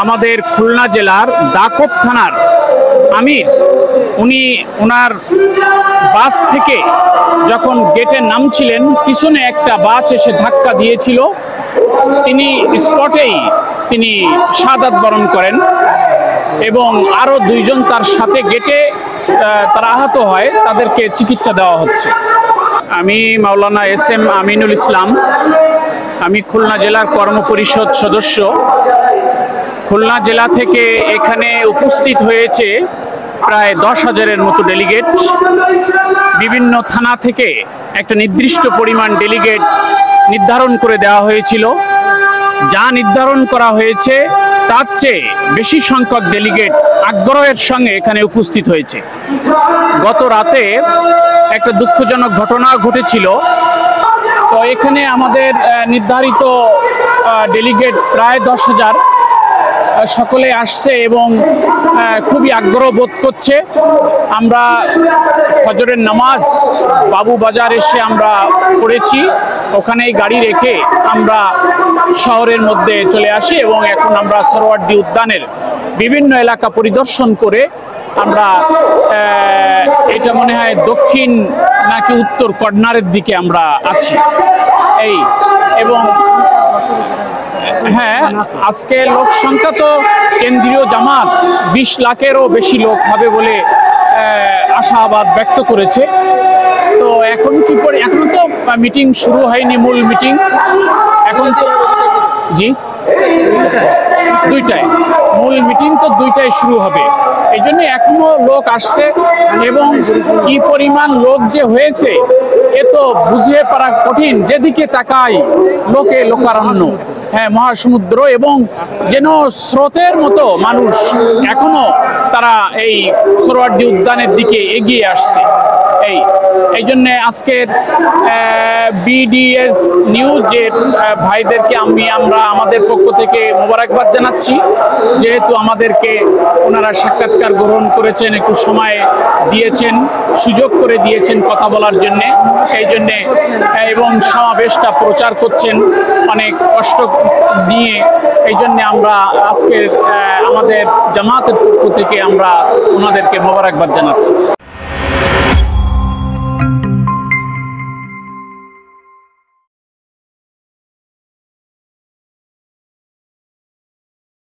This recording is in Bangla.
আমাদের খুলনা জেলার দাকোপ থানার আমির উনি ওনার বাস থেকে যখন গেটে নামছিলেন পিছনে একটা বাস এসে ধাক্কা দিয়েছিল। তিনি স্পটেই শাহাদাত বরণ করেন এবং আরও দুইজন তার সাথে গেটে তারা আহত হয়, তাদেরকে চিকিৎসা দেওয়া হচ্ছে। আমি মাওলানা এস.এম. আমিনুল ইসলাম, আমি খুলনা জেলার কর্মপরিষদ সদস্য। খুলনা জেলা থেকে এখানে উপস্থিত হয়েছে প্রায় 10,000-এর মতো ডেলিগেট। বিভিন্ন থানা থেকে একটা নির্দিষ্ট পরিমাণ ডেলিগেট নির্ধারণ করে দেওয়া হয়েছিল। যা নির্ধারণ করা হয়েছে তার চেয়ে বেশি সংখ্যক ডেলিগেট আগ্রহের সঙ্গে এখানে উপস্থিত হয়েছে। গত রাতে একটা দুঃখজনক ঘটনা ঘটেছিল। তো এখানে আমাদের নির্ধারিত ডেলিগেট প্রায় 10,000 সকলে আসছে এবং খুবই আগ্রহ বোধ করছে। আমরা ফজরের নামাজ বাবু বাজার এসে আমরা পড়েছি, ওখানেই গাড়ি রেখে আমরা শহরের মধ্যে চলে আসি এবং এখন আমরা সরোয়ার্দী উদ্যানের বিভিন্ন এলাকা পরিদর্শন করে আমরা এটা মনে হয় দক্ষিণ নাকি উত্তর কর্নারের দিকে আমরা আছি এবং হ্যাঁ, আজকে লোক সংখ্যা তো কেন্দ্রীয় জামাত 20 লাখেরও বেশি লোক হবে বলে আশাবাদ ব্যক্ত করেছে। তো এখন কি করে, এখনো তো মিটিং শুরু হয়নি, মূল মিটিং এখন তো জি 2টায় মূল মিটিং তো 2টায় শুরু হবে। এই জন্য এখনো লোক আসছে এবং কি পরিমাণ লোক যে হয়েছে এ তো বুঝিয়ে পারা কঠিন। যেদিকে তাকাই লোকে লোকারণ্য, হ্যাঁ মহাসমুদ্র, এবং যেন স্রোতের মতো মানুষ এখনো তারা এই সরোয়ার্দী উদ্যানের দিকে এগিয়ে আসছে। এই জন্যে আজকের বিডিএস নিউজের ভাইদেরকে আমরা আমাদের পক্ষ থেকে মোবারকবাদ জানাচ্ছি, যেহেতু আমাদেরকে ওনারা সাক্ষাৎকার গ্রহণ করেছেন, একটু সময় দিয়েছেন, সুযোগ করে দিয়েছেন কথা বলার জন্যে। সেই জন্যে এবং সমাবেশটা প্রচার করছেন অনেক কষ্ট নিয়ে। এই জন্যে আমরা আজকের আমাদের জামাতের পক্ষ থেকে আমরা ওনাদেরকে মোবারকবাদ জানাচ্ছি।